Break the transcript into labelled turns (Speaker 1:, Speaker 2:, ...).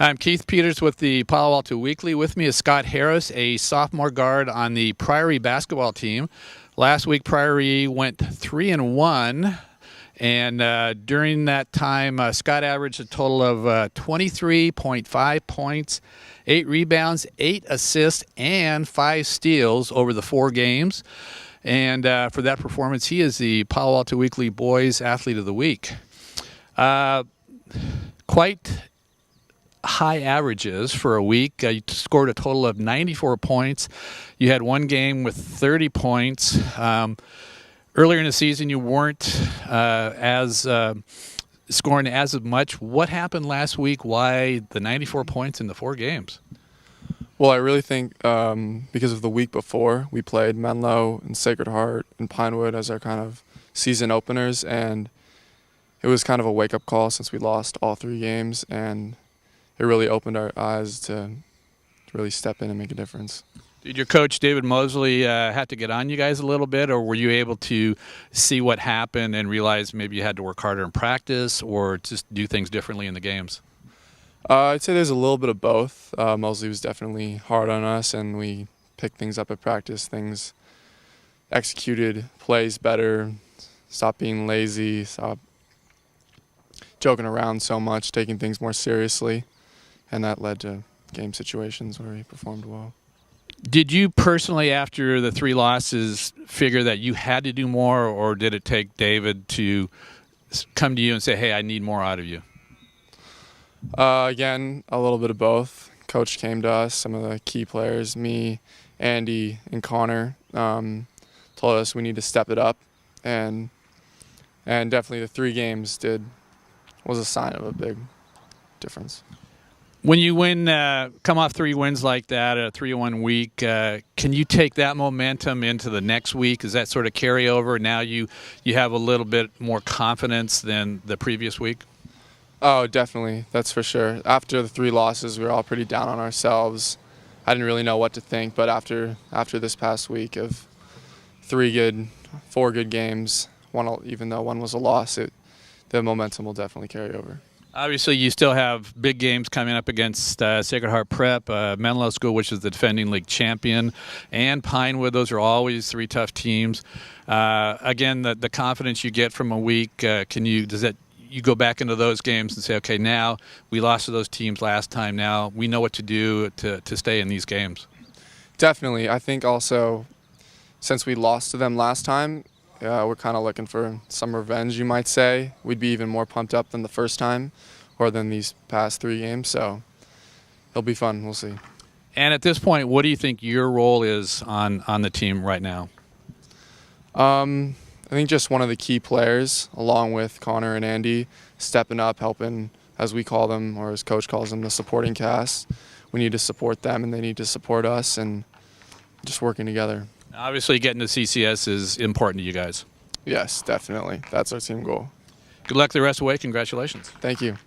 Speaker 1: I'm Keith Peters with the Palo Alto Weekly. With me is Scott Harris, a sophomore guard on the Priory basketball team. Last week, Priory went 3-1, and during that time, Scott averaged a total of 23.5 points, 8 rebounds, 8 assists, and 5 steals over the 4 games. And for that performance, he is the Palo Alto Weekly Boys Athlete of the Week. Quite high averages for a week. You scored a total of 94 points. You had one game with 30 points. Earlier in the season, you weren't scoring as much. What happened last week? Why the 94 points in the 4 games?
Speaker 2: Well, I really think because of the week before, we played Menlo and Sacred Heart and Pinewood as our kind of season openers, and it was kind of a wake-up call since we lost all 3 games, and it really opened our eyes to really step in and make a difference.
Speaker 1: Did your coach, David Mosley, have to get on you guys a little bit, or were you able to see what happened and realize maybe you had to work harder in practice or just do things differently in the games?
Speaker 2: I'd say there's a little bit of both. Mosley was definitely hard on us, and we picked things up at practice, things executed plays better, stopped being lazy, stopped joking around so much, taking things more seriously. And that led to game situations where he performed well.
Speaker 1: Did you personally, after the 3 losses, figure that you had to do more, or did it take David to come to you and say, hey, I need more out of you?
Speaker 2: Again, a little bit of both. Coach came to us, some of the key players, me, Andy, and Connor, told us we need to step it up. And definitely the 3 games was a sign of a big difference.
Speaker 1: When you come off 3 wins like that, a 3-1 week, can you take that momentum into the next week? Does that sort of carry over? Now you have a little bit more confidence than the previous week?
Speaker 2: Oh, definitely. That's for sure. After the 3 losses, we were all pretty down on ourselves. I didn't really know what to think, but after this past week of 4 good games, even though one was a loss, the momentum will definitely carry over.
Speaker 1: Obviously, you still have big games coming up against Sacred Heart Prep, Menlo School, which is the defending league champion, and Pinewood. Those are always 3 tough teams. Again, the confidence you get from a week, does that you go back into those games and say, okay, now we lost to those teams last time. Now we know what to do to stay in these games?
Speaker 2: Definitely. I think also since we lost to them last time, we're kind of looking for some revenge, you might say. We'd be even more pumped up than the first time or than these past 3 games. So it'll be fun. We'll see.
Speaker 1: And at this point, what do you think your role is on the team right now?
Speaker 2: I think just one of the key players, along with Connor and Andy, stepping up, helping, as we call them, or as Coach calls them, the supporting cast. We need to support them, and they need to support us, and just working together.
Speaker 1: Obviously, getting to CCS is important to you guys.
Speaker 2: Yes, definitely. That's our team goal.
Speaker 1: Good luck the rest of the way. Congratulations.
Speaker 2: Thank you.